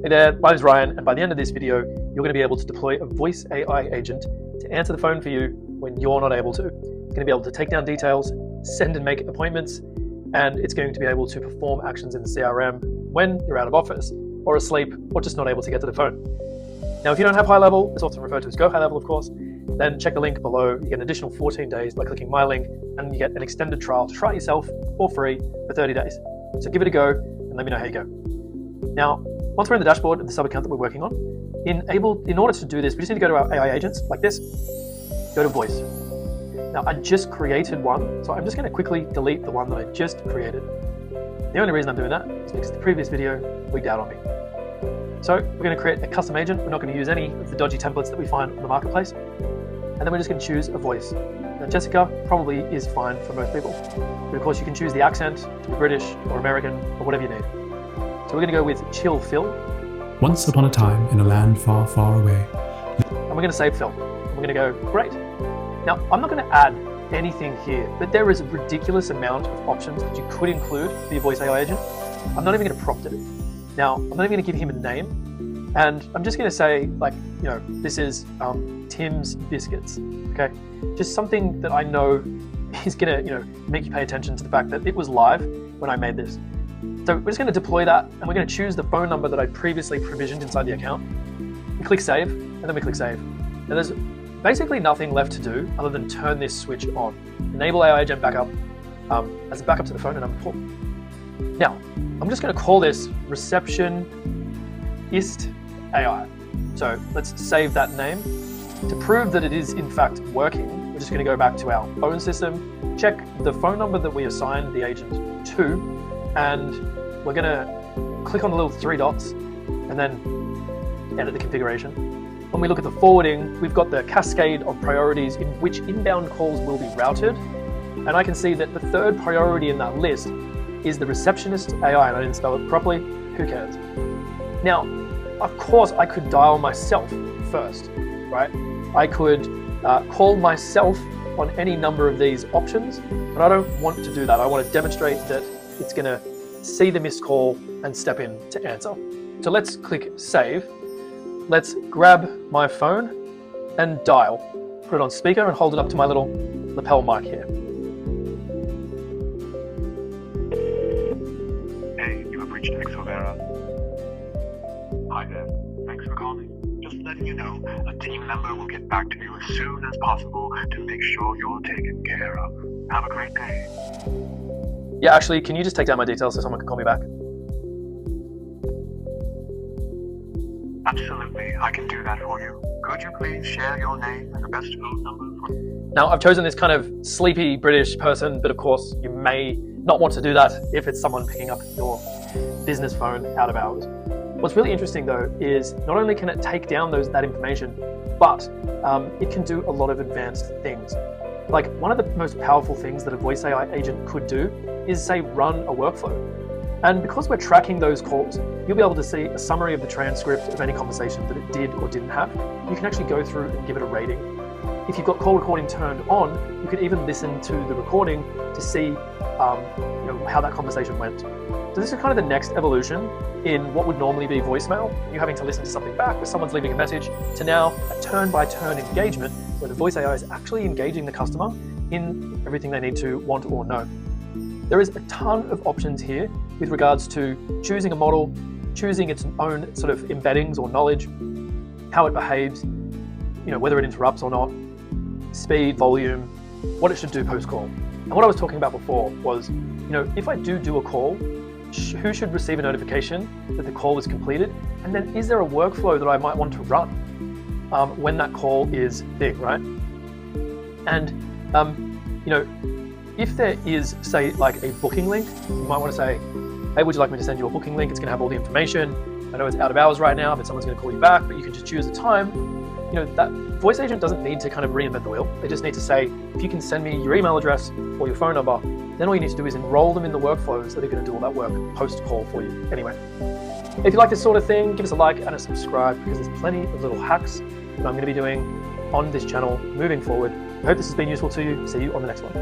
Hey there, my name's Ryan, and by the end of this video, you're going to be able to deploy a voice AI agent to answer the phone for you when you're not able to. It's going to be able to take down details, send and make appointments, and it's going to be able to perform actions in the CRM when you're out of office, or asleep, or just not able to get to the phone. Now, if you don't have GoHighLevel, it's often referred to as GoHighLevel, of course, then check the link below. You get an additional 14 days by clicking my link, and you get an extended trial to try it yourself for free for 30 days. So give it a go and let me know how you go. Now, once we're in the dashboard of the sub account that we're working on, in order to do this, we just need to go to our AI agents like this, go to voice. Now, I just created one, so I'm just going to quickly delete the one that I just created. The only reason I'm doing that is because the previous video wigged out on me. So we're going to create a custom agent. We're not going to use any of the dodgy templates that we find on the marketplace. And then we're just going to choose a voice. Now, Jessica probably is fine for most people, but of course you can choose the accent to be British or American or whatever you need. So we're going to go with Chill Phil. Once upon a time in a land far, far away. And we're going to save Phil. And we're going to go, great. Now, I'm not going to add anything here, but there is a ridiculous amount of options that you could include for your voice AI agent. I'm not even going to prompt it. Now, I'm not even going to give him a name. And I'm just going to say, like, this is Tim's Biscuits, okay? Just something that I know is going to, make you pay attention to the fact that it was live when I made this. So we're just going to deploy that, and we're going to choose the phone number that I previously provisioned inside the account. We click save, and then we click save. And there's basically nothing left to do other than turn this switch on. Enable AI agent backup as a backup to the phone at number 4. Now, I'm just going to call this receptionist AI. So let's save that name. To prove that it is in fact working, we're just going to go back to our phone system, check the phone number that we assigned the agent to, and we're going to click on the little 3 dots and then edit the configuration. When we look at the forwarding, we've got the cascade of priorities in which inbound calls will be routed. And I can see that the third priority in that list is the receptionist AI, and I didn't spell it properly. Who cares? Now, of course, I could dial myself first, right? I could call myself on any number of these options, but I don't want to do that. I want to demonstrate that it's going to see the missed call and step in to answer. So let's click save. Let's grab my phone and dial. Put it on speaker and hold it up to my little lapel mic here. Hey, you have reached Exovera. Hi there. Thanks for calling. Just letting you know, a team member will get back to you as soon as possible to make sure you're taken care of. Have a great day. Yeah, actually, can you just take down my details so someone can call me back? Absolutely, I can do that for you. Could you please share your name and the best phone number? Now, I've chosen this kind of sleepy British person, but of course, you may not want to do that if it's someone picking up your business phone out of hours. What's really interesting, though, is not only can it take down that information, but it can do a lot of advanced things. Like, one of the most powerful things that a voice AI agent could do is, say, run a workflow. And because we're tracking those calls, you'll be able to see a summary of the transcript of any conversation that it did or didn't have. You can actually go through and give it a rating. If you've got call recording turned on, you could even listen to the recording to see how that conversation went. So this is kind of the next evolution in what would normally be voicemail, you having to listen to something back where someone's leaving a message, to now a turn-by-turn engagement where the voice AI is actually engaging the customer in everything they need to want or know. There is a ton of options here with regards to choosing a model, choosing its own sort of embeddings or knowledge, how it behaves, whether it interrupts or not, speed, volume, what it should do post-call. And what I was talking about before was, if I do a call, who should receive a notification that the call was completed? And then is there a workflow that I might want to run when that call is big, right? And, if there is, say, like a booking link, you might want to say, hey, would you like me to send you a booking link? It's going to have all the information. I know it's out of hours right now, but someone's going to call you back, but you can just choose a time. That voice agent doesn't need to kind of reinvent the wheel. They just need to say, if you can send me your email address or your phone number, then all you need to do is enroll them in the workflows that are going to do all that work post-call for you anyway. If you like this sort of thing, give us a like and a subscribe, because there's plenty of little hacks that I'm going to be doing on this channel moving forward. I hope this has been useful to you. See you on the next one.